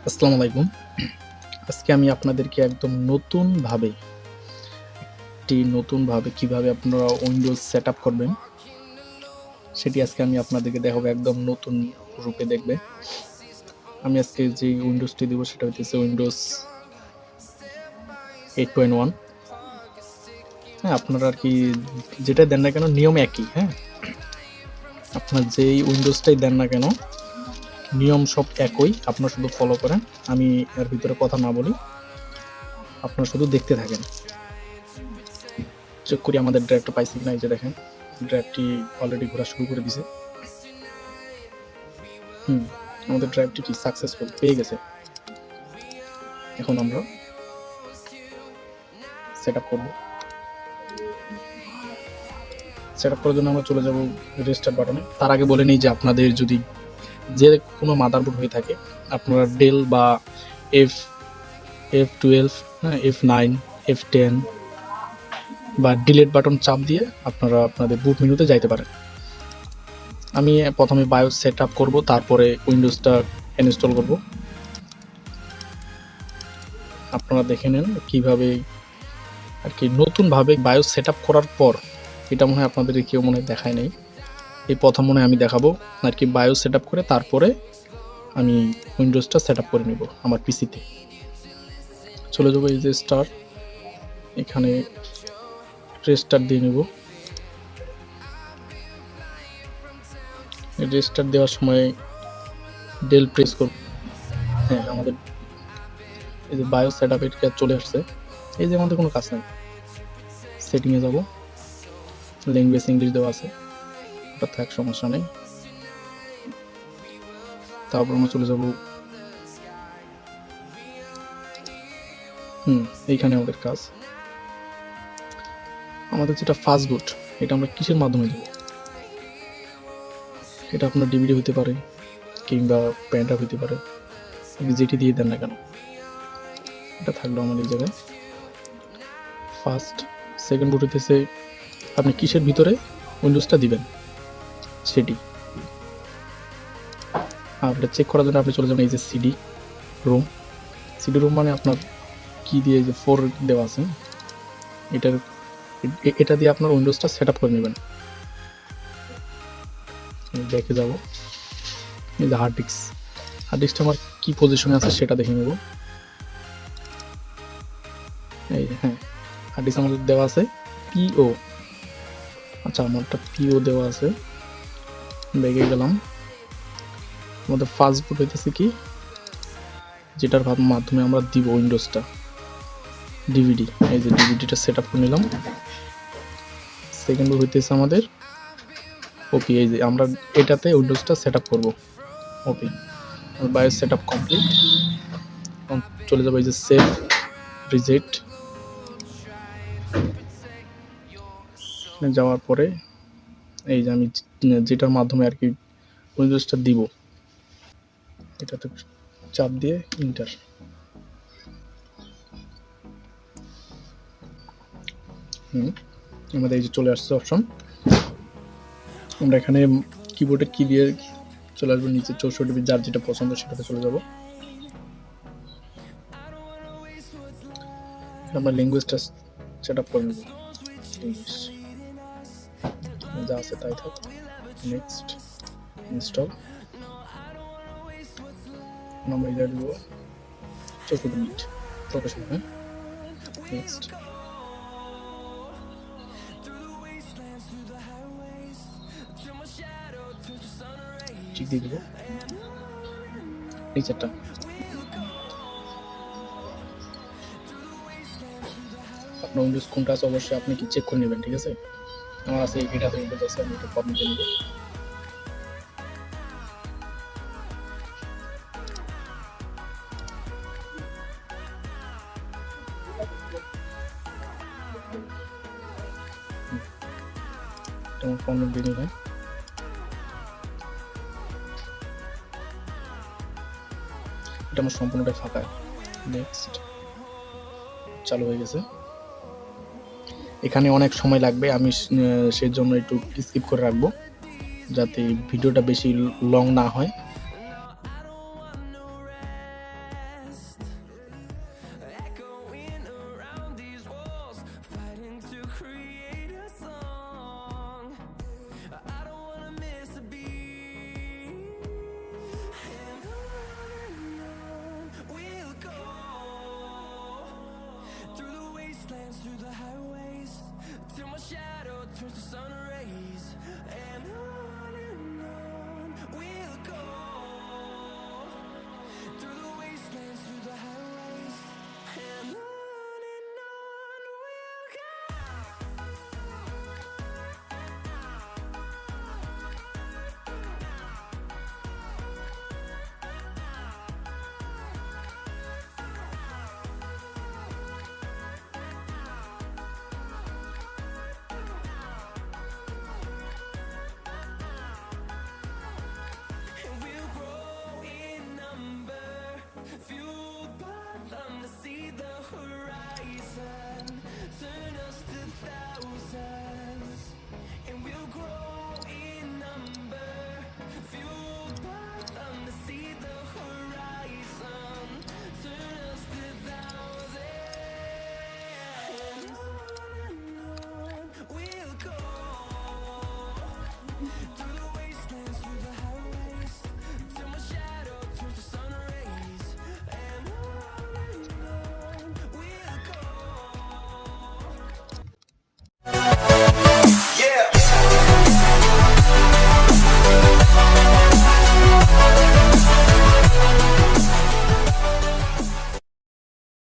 আসসালামু আলাইকুম। আজকে আমি আপনাদেরকে একদম নতুনভাবে কিভাবে আপনারা উইন্ডোজ সেটআপ করবেন সেটি আজকে আমি আপনাদেরকে দেখাবো, একদম নতুন রূপে দেখবে। আমি আজকে যে উইন্ডোজটি দেব সেটা হচ্ছে উইন্ডোজ 8.1। হ্যাঁ, আপনারা আর কি যেটা দেন না কেন নিয়ম একই। হ্যাঁ, আপনার যেই উইন্ডোজটাই দেন না কেন নিয়ম সব একই, আপনারা শুধু ফলো করেন। আমি এর ভিতরে কথা না বলি, আপনারা শুধু দেখতে থাকেন। চেক করি আমাদের ড্রাইভটা পাইছি কিনা। এই যে দেখেন, ড্রাইভটি অলরেডি ঘোরা শুরু করে দিছে। আমাদের ড্রাইভটি কি সাকসেসফুল পেয়ে গেছে। এখন আমরা সেট আপ করবো। সেট আপ করার জন্য আমরা চলে যাব রেস্টার্ট বাটনে। তার আগে বলে নিই যে আপনাদের যদি যে কোনো মাদারবোর্ড হয়ে থাকে, আপনারা ডেল বা F12, F9, F10 বা ডিলিট বাটন চাপ দিয়ে আপনারা আপনাদের বুট মেনুতে যাইতে পারেন। আমি প্রথমে বায়োস সেট আপ করবো, তারপরে উইন্ডোজটা ইনস্টল করব। আপনারা দেখে নেন কিভাবে আর কি নতুনভাবে বায়োস সেট আপ করার পর। এটা মনে হয় আপনাদের কেউ মনে হয় দেখায় নাই, এই প্রথম মনে হয় আমি দেখাবো আর কি। বায়োস সেট আপ করে তারপরে আমি উইন্ডোজটা সেট আপ করে নেব আমার পিসিতে। চলে যাবো এই যে স্টার্ট, এখানে রেস্টার্ট দিয়ে নেব। রেস্টার্ট দেওয়ার সময় ডেল প্রেস করব। হ্যাঁ, আমাদের এই যে বায়োস সেট আপ এটা চলে আসছে। এই যে আমাদের কোনো কাজ নাই, সেটিংয়ে যাব, ল্যাঙ্গুয়েজ ইংলিশ দেওয়া আছে, ওটা থাক, সমস্যা নেই। তারপর আমরা চলে যাব এইখানে আমাদের কাজ। আমাদের যেটা ফাস্ট বুট, এটা আমরা কিসের মাধ্যমে দেব? এটা আপনার ডিভিডি হতে পারে কিংবা পেন ড্রাইভ হতে পারে, যেটি দিয়ে দেন না কেন। এটা থাকলো আমাদের এই জায়গায় ফার্স্ট। সেকেন্ড বুট হইতেছে আপনি কিসের ভিতরে উইন্ডোজটা দিবেন সেটি। আর এটা চেক করার জন্য আপনি চলে যাবেন এই যে সিডি রুম মানে আপনার কি দিয়ে যে 4 দেওয়া আছে, এটা দিয়ে আপনার উইন্ডোজটা সেট আপ করে নেবেন। দেখে যাব এই যে হার্ড ডিস্কটা আমার কি পজিশনে আছে সেটা দেখে নেব। এই হ্যাঁ, হার্ড ডিস্ক আমাদের দেওয়া আছে পিও। আচ্ছা, আমারটা পিও দেওয়া আছে, দেখে গেলাম। আমাদের ফার্স্ট বুট হইতেছে কি, যেটার মাধ্যমে আমরা দিব উইন্ডোজটা, ডিভিডি। এই যে ডিভিডিটা সেট আপ করে নিলাম। সেকেন্ড বুট হইতেছে আমাদের ওপি। এই যে আমরা এটাতে উইন্ডোজটা সেট আপ করবো। ওপি বায়োস সেট আপ কমপ্লিট। চলে যাবো এই যে সেভ রিজেক্ট, যাওয়ার পরে এই যে আমি যেটার মাধ্যমে আর কি উইন্ডোজটা দিব, এটাতে চাপ দিয়ে ইন্টার। আমাদের এই যে চলে আসছে অপশন। আমরা এখানে কিবোর্ডে কি দিয়ে চলে আসবো, নিচে 64 বিট, যার যেটা পছন্দ সেটাতে চলে যাব। আমরা ল্যাঙ্গুয়েজটা সেট আপ করে নেব, ইংলিশ যা আছে তাই থাক। Next install. আমরা এটা দেবো 64 বিট প্রফেশনাল। হ্যাঁ, নেক্সট। ঠিক দিয়ে দেবো নিচেরটা। আপনার উইন্ডোজ কোনটা আছে অবশ্যই আপনি কি চেক করে নেবেন, ঠিক আছে? আমার আছে এটাতে উইন্ডোজ আছে, আমি এটা ফরম্যাটে নেব। ফরম্যাট দিয়ে নেবেন। এটা আমার সম্পূর্ণটাই ফাঁকা। নেক্সট, চালু হয়ে গেছে। এখানে অনেক সময় লাগবে, আমি সেই জন্য একটু স্কিপ করে রাখবো যাতে ভিডিওটা বেশি লং না হয়। wastelands, through the highways, till my shadow turns to sun rays. And on we'll go, through the wastelands, through the highways, and on we'll go. And we'll grow in number, fueled by them to see the horizon, turn us to thousands. And we'll grow in number, fueled by them to see the horizon, turn us to thousands. And on we'll go,